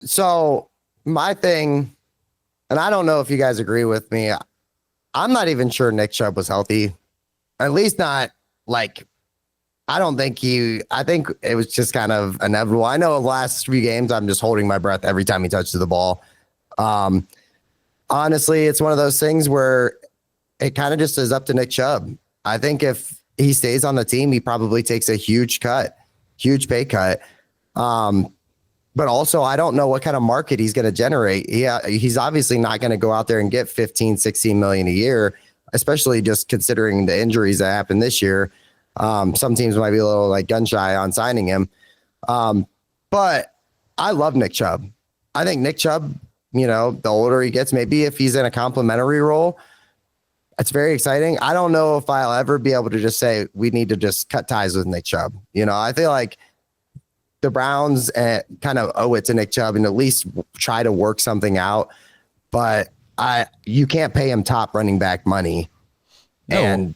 So my thing, and I don't know if you guys agree with me. I'm not even sure Nick Chubb was healthy. At least not like, I think it was just kind of inevitable. I know the last 3 games, I'm just holding my breath every time he touches the ball. Um, Honestly, it's one of those things where it kind of just is up to Nick Chubb. I think if he stays on the team, he probably takes a huge pay cut. But also, I don't know what kind of market he's going to generate. Yeah, he's obviously not going to go out there and get 15, 16 million a year, especially just considering the injuries that happened this year. Some teams might be a little like gun shy on signing him. But I love Nick Chubb. I think Nick Chubb, the older he gets, maybe if he's in a complimentary role, it's very exciting. I don't know if I'll ever be able to just say we need to just cut ties with Nick Chubb. I feel like the Browns kind of owe it to Nick Chubb and at least try to work something out. But you can't pay him top running back money. No. And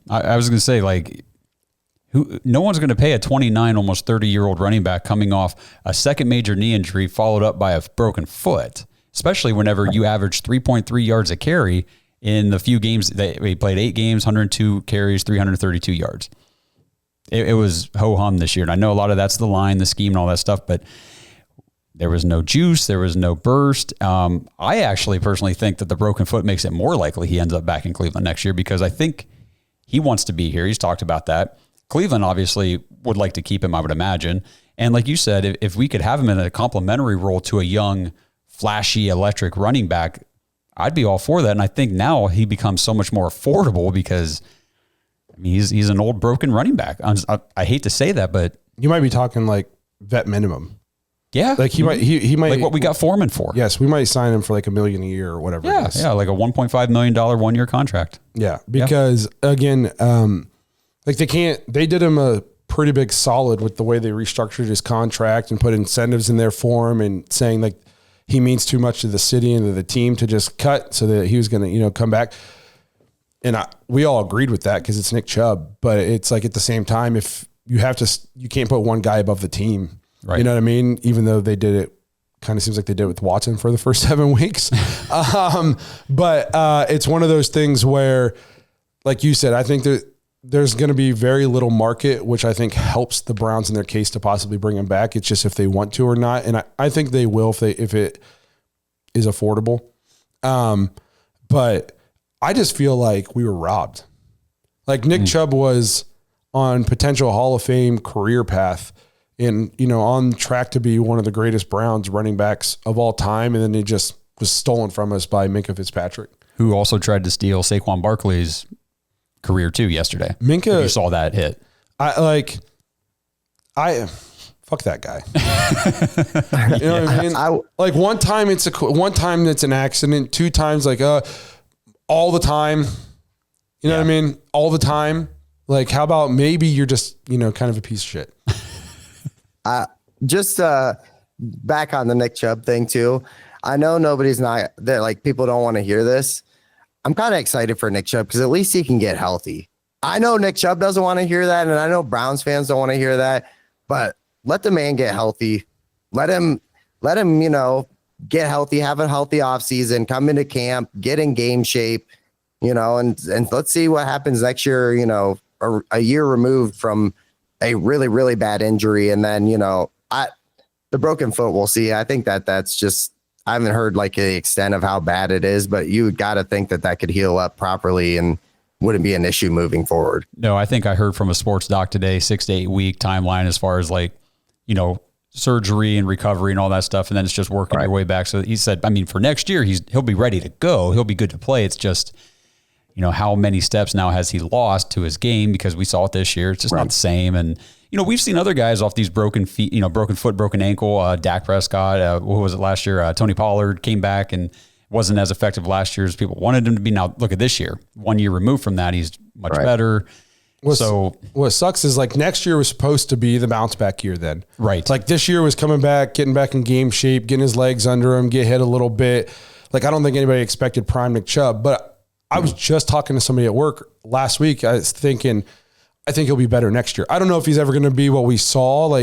I was going to say, like, no one's going to pay a 29, almost 30-year-old running back coming off a second major knee injury followed up by a broken foot, especially whenever you average 3.3 yards a carry in the few games that we played. 8 games, 102 carries, 332 yards. It was ho-hum this year. And I know a lot of that's the line, the scheme, and all that stuff, but there was no juice. There was no burst. I actually personally think that the broken foot makes it more likely he ends up back in Cleveland next year because I think he wants to be here. He's talked about that. Cleveland obviously would like to keep him, I would imagine. And like you said, if we could have him in a complimentary role to a young, flashy, electric running back, I'd be all for that. And I think now he becomes so much more affordable because he's an old broken running back. I hate to say that, but you might be talking like vet minimum. Yeah. Like he might like what we got Foreman for. Yes. We might sign him for like $1 million a year or whatever. Yeah. Yeah. Like a $1.5 million 1-year contract. Yeah. Because again, like they did him a pretty big solid with the way they restructured his contract and put incentives in there for him and saying like he means too much to the city and to the team to just cut so that he was going to, come back. And we all agreed with that because it's Nick Chubb, but it's like at the same time, if you can't put one guy above the team, right? You know what I mean? Even though they did it, kind of seems like they did it with Watson for the first 7 weeks. But it's one of those things where, like you said, I think that there's going to be very little market, which I think helps the Browns in their case to possibly bring him back. It's just if they want to or not. And I think they will if it is affordable. But I just feel like we were robbed. Like Nick Chubb was on potential Hall of Fame career path and, on track to be one of the greatest Browns running backs of all time. And then he just was stolen from us by Minkah Fitzpatrick, who also tried to steal Saquon Barkley's career too yesterday. Minkah, you saw that hit. Fuck that guy. You know what I mean? Like one time it's an accident, 2 times all the time. You know what I mean? All the time. Like, how about maybe you're just, kind of a piece of shit. Just back on the Nick Chubb thing too. I know nobody's not there. Like people don't want to hear this. I'm kind of excited for Nick Chubb because at least he can get healthy. I know Nick Chubb doesn't want to hear that. And I know Browns fans don't want to hear that, but let the man get healthy. Let him, get healthy, have a healthy offseason, come into camp, get in game shape, and let's see what happens next year, a year removed from a really, really bad injury. And then, the broken foot, we'll see. I think that's just, I haven't heard like the extent of how bad it is, but you got to think that could heal up properly and wouldn't be an issue moving forward. No, I think I heard from a sports doc today, 6 to 8 week timeline as far as surgery and recovery and all that stuff. And then it's just working your way back. So he said, for next year, he'll be ready to go. He'll be good to play. It's just, how many steps now has he lost to his game? Because we saw it this year. It's just not the same. And, we've seen other guys off these broken feet, broken foot, broken ankle, Dak Prescott, what was it last year? Tony Pollard came back and wasn't as effective last year as people wanted him to be. Now look at this year, 1 year removed from that. He's much better. What sucks is like next year was supposed to be the bounce back year then. Right. Like this year was coming back, getting back in game shape, getting his legs under him, get hit a little bit. Like I don't think anybody expected prime Nick Chubb, but I was just talking to somebody at work last week. I was thinking, I think he'll be better next year. I don't know if he's ever going to be what we saw,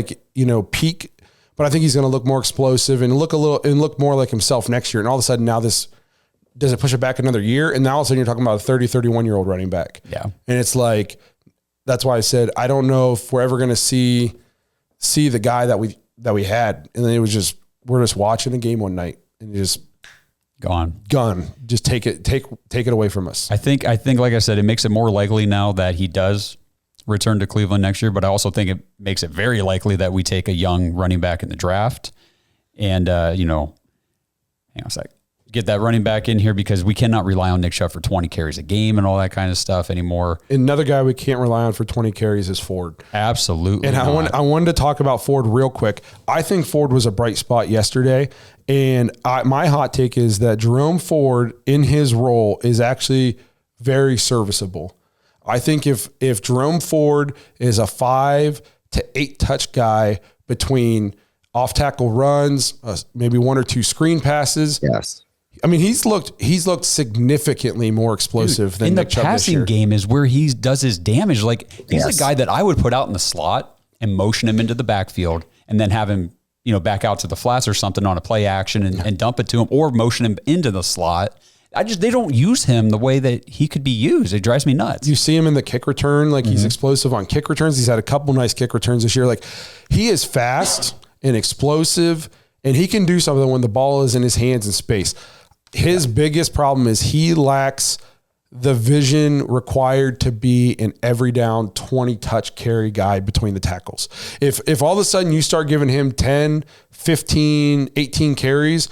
peak, but I think he's going to look more explosive and look more like himself next year. And all of a sudden now does it push it back another year? And now all of a sudden you're talking about a 30, 31-year-old running back. Yeah. And it's like, that's why I said, I don't know if we're ever going to see the guy that we had. And then we're just watching a game one night and just gone. Just take it away from us. I think, like I said, it makes it more likely now that he does return to Cleveland next year, but I also think it makes it very likely that we take a young running back in the draft and, hang on a sec. Get that running back in here because we cannot rely on Nick Chubb for 20 carries a game and all that kind of stuff anymore. Another guy we can't rely on for 20 carries is Ford. Absolutely. And I wanted to talk about Ford real quick. I think Ford was a bright spot yesterday. And my hot take is that Jerome Ford in his role is actually very serviceable. I think if Jerome Ford is a 5 to 8 touch guy between off tackle runs, maybe 1 or 2 screen passes. Yes. I mean, he's looked significantly more explosive than Nick Chubb this year. In the passing game is where he does his damage. Like he's a guy that I would put out in the slot and motion him into the backfield and then have him, back out to the flats or something on a play action and dump it to him or motion him into the slot. They don't use him the way that he could be used. It drives me nuts. You see him in the kick return. Like he's explosive on kick returns. He's had a couple nice kick returns this year. Like he is fast and explosive and he can do something when the ball is in his hands in space. His biggest problem is he lacks the vision required to be an every down 20 touch carry guy between the tackles. If all of a sudden you start giving him 10, 15, 18 carries,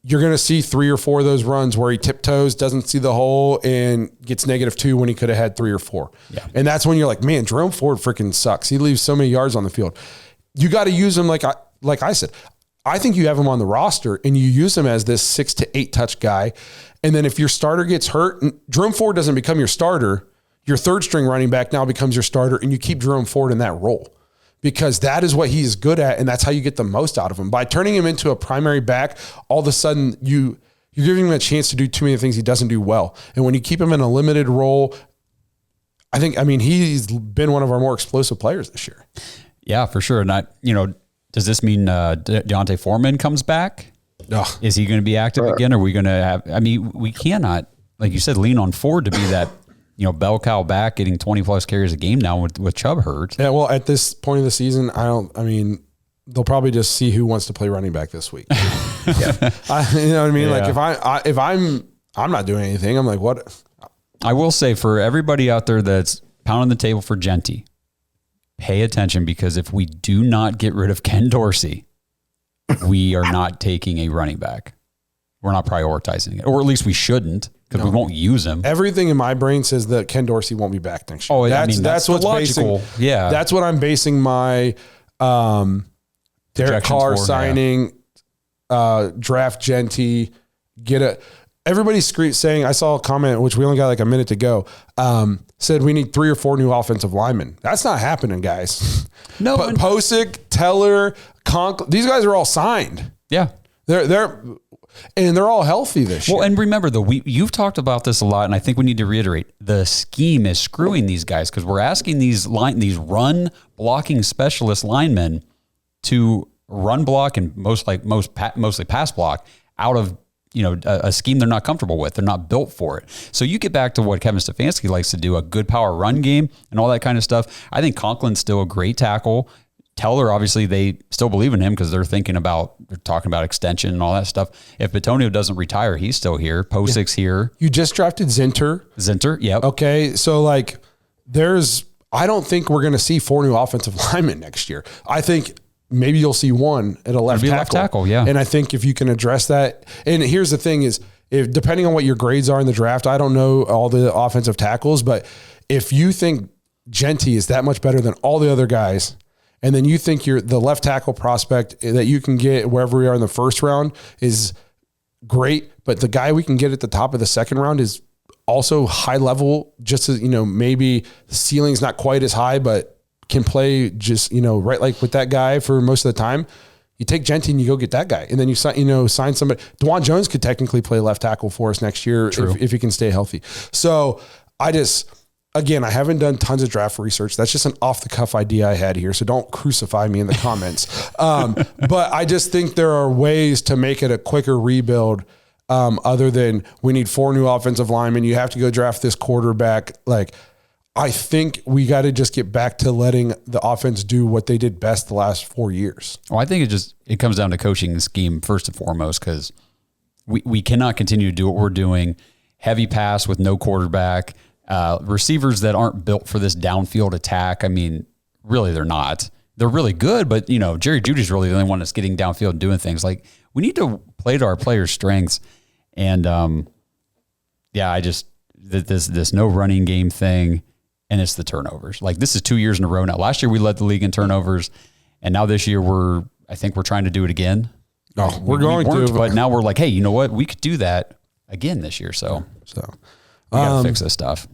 you're going to see 3 or 4 of those runs where he tiptoes, doesn't see the hole and gets -2 when he could have had 3 or 4. Yeah. And that's when you're like, man, Jerome Ford freaking sucks. He leaves so many yards on the field. You got to use him like I said. I think you have him on the roster and you use him as this 6 to 8 touch guy. And then if your starter gets hurt, Jerome Ford doesn't become your starter. Your third string running back now becomes your starter and you keep Jerome Ford in that role because that is what he's good at. And that's how you get the most out of him. By turning him into a primary back, all of a sudden you're giving him a chance to do too many things he doesn't do well. And when you keep him in a limited role, he's been one of our more explosive players this year. Yeah, for sure. Not, does this mean Deontay Foreman comes back? Ugh. Is he going to be active again? Are we going to have? I mean, we cannot, like you said, lean on Ford to be that bell cow back, getting 20 plus carries a game now with Chubb hurt. Yeah, well, at this point of the season, they'll probably just see who wants to play running back this week. You know what I mean? Yeah. Like if I'm not doing anything, I'm like, what? I will say for everybody out there that's pounding the table for Genty, pay attention because if we do not get rid of Ken Dorsey, we are not taking a running back. We're not prioritizing it, or at least we shouldn't because we won't use him. Everything in my brain says that Ken Dorsey won't be back next year. Oh, that's what's logical. Yeah, that's what I'm basing my Derek Carr signing, draft Genty, everybody's saying, I saw a comment, which we only got like a minute to go, said we need 3 or 4 new offensive linemen. That's not happening, guys. No. Posick, Teller, these guys are all signed. Yeah. They're all healthy this year. Well, and remember, you've talked about this a lot, and I think we need to reiterate, the scheme is screwing these guys because we're asking these run blocking specialist linemen to run block and mostly pass block out of a scheme they're not comfortable with. They're not built for it. So you get back to what Kevin Stefanski likes to do, a good power run game and all that kind of stuff. I think Conklin's still a great tackle. Teller, obviously, they still believe in him because they're talking about extension and all that stuff. If Bitonio doesn't retire, he's still here. Posick's here. You just drafted Zinter. Yep. Okay, so I don't think we're going to see 4 new offensive linemen next year. I think maybe you'll see 1 at a left tackle. Yeah. And I think if you can address that, and here's the thing is, if depending on what your grades are in the draft, I don't know all the offensive tackles, but if you think Genty is that much better than all the other guys, and then you think the left tackle prospect that you can get wherever we are in the first round is great, but the guy we can get at the top of the second round is also high level, just as, maybe the ceiling's not quite as high, but can play just, right like with that guy for most of the time. You take Genty and you go get that guy. And then you sign somebody. DeJuan Jones could technically play left tackle for us next year if he can stay healthy. So again, I haven't done tons of draft research. That's just an off the cuff idea I had here. So don't crucify me in the comments. But I just think there are ways to make it a quicker rebuild. Other than we need 4 new offensive linemen. You have to go draft this quarterback. Like, I think we got to just get back to letting the offense do what they did best the last 4 years. Well, I think it comes down to coaching scheme first and foremost, because we cannot continue to do what we're doing. Heavy pass with no quarterback, receivers that aren't built for this downfield attack. I mean, really, they're not. They're really good, but Jerry Jeudy's really the only one that's getting downfield and doing things. Like, we need to play to our players' strengths. And this no running game thing, and it's the turnovers. Like, this is 2 years in a row now. Last year we led the league in turnovers, and now this year I think we're trying to do it again. Oh, we're going to, but now we're like, hey, you know what? We could do that again this year. So we got to fix this stuff.